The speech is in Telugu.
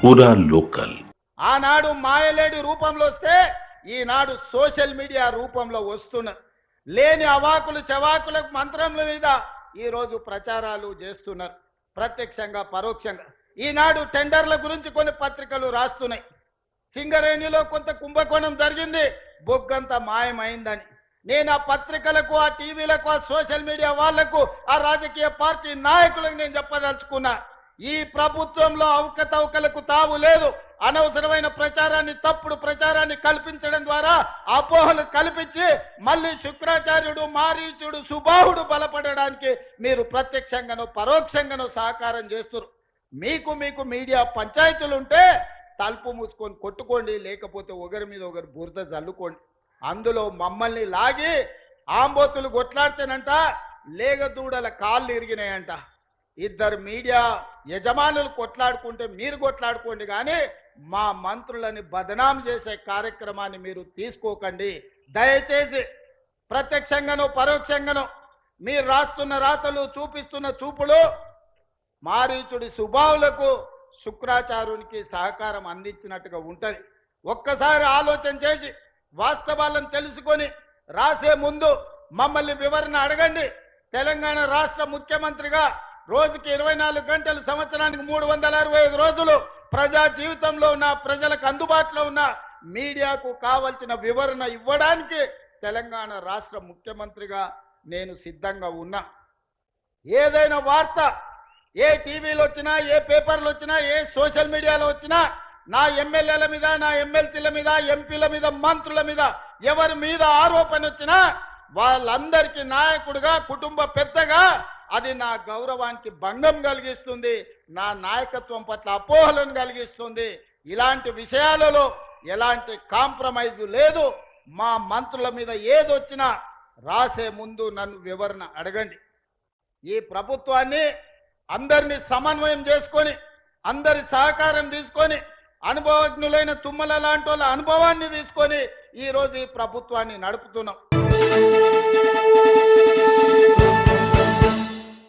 పూరా లోకల్. ఆనాడు మాయలేడి రూపంలో వస్తే ఈనాడు సోషల్ మీడియా రూపంలో వస్తున్నారు. లేని అవాకులు చవాకులకు మంత్రముల మీద ఈరోజు ప్రచారాలు చేస్తున్నారు, ప్రత్యక్షంగా పరోక్షంగా. ఈనాడు టెండర్ల గురించి కొన్ని పత్రికలు రాస్తున్నాయి. సింగరేణిలో కొంత కుంభకోణం జరిగింది, బొగ్గంత మాయమైందని. నేను ఆ పత్రికలకు, ఆ టీవీలకు, ఆ సోషల్ మీడియా వాళ్లకు, ఆ రాజకీయ పార్టీ నాయకులకు నేను చెప్పదలుచుకున్నా, ఈ ప్రభుత్వంలో అవకతవకలకు తావు లేదు. అనవసరమైన ప్రచారాన్ని, తప్పుడు ప్రచారాన్ని కల్పించడం ద్వారా అపోహలు కల్పించి మళ్ళీ శుక్రాచార్యుడు, మారీచుడు, సుబాహుడు బలపడడానికి మీరు ప్రత్యక్షంగానో పరోక్షంగానో సహకారం చేస్తున్నారు. మీకు మీడియా పంచాయతీలు ఉంటే తలుపు మూసుకొని కొట్టుకోండి, లేకపోతే ఒకరి మీద ఒకరు బురద జల్లుకోండి. అందులో మమ్మల్ని లాగి ఆంబోతులు కొట్లాడితేనంట లేగదూడల కాళ్ళు ఇరిగినాయంట. ఇద్దరు మీడియా యజమానులు కొట్లాడుకుంటే మీరు కొట్లాడుకోండి, కానీ మా మంత్రులని బదనాం చేసే కార్యక్రమాన్ని మీరు తీసుకోకండి. దయచేసి ప్రత్యక్షంగానో పరోక్షంగానో మీరు రాస్తున్న రాతలు, చూపిస్తున్న చూపులు మారీచుడి సుబావులకు, శుక్రాచార్యునికి సహకారం అందించినట్టుగా ఉంటుంది. ఒక్కసారి ఆలోచన చేసి వాస్తవాలను తెలుసుకొని రాసే ముందు మమ్మల్ని వివరణ అడగండి. తెలంగాణ రాష్ట్ర ముఖ్యమంత్రిగా రోజుకి 24 గంటలు, సంవత్సరానికి 365 రోజులు ప్రజా జీవితంలో ఉన్న, ప్రజలకు అందుబాటులో ఉన్న మీడియాకు కావలసిన వివరణ ఇవ్వడానికి తెలంగాణ రాష్ట్ర ముఖ్యమంత్రిగా నేను సిద్ధంగా ఉన్నా. ఏదైనా వార్త ఏ టీవీలో వచ్చినా, ఏ పేపర్లు వచ్చినా, ఏ సోషల్ మీడియాలో వచ్చినా నా ఎమ్మెల్యేల మీద, నా ఎమ్మెల్సీల మీద, ఎంపీల మీద, మంత్రుల మీద ఎవరి మీద ఆరోపణ వచ్చినా వాళ్ళందరికీ నాయకుడిగా, కుటుంబ పెద్దగా అది నా గౌరవానికి భంగం కలిగిస్తుంది, నా నాయకత్వం పట్ల అపోహలను కలిగిస్తుంది. ఇలాంటి విషయాలలో ఎలాంటి కాంప్రమైజ్ లేదు. మా మంత్రుల మీద ఏదొచ్చినా రాసే ముందు నన్ను వివరణ అడగండి. ఈ ప్రభుత్వాన్ని అందరినీ సమన్వయం చేసుకొని, అందరి సహకారం తీసుకొని, అనుభవజ్ఞులైన తుమ్మల లాంటి వాళ్ళ అనుభవాన్ని తీసుకొని ఈరోజు ఈ ప్రభుత్వాన్ని నడుపుతున్నాం.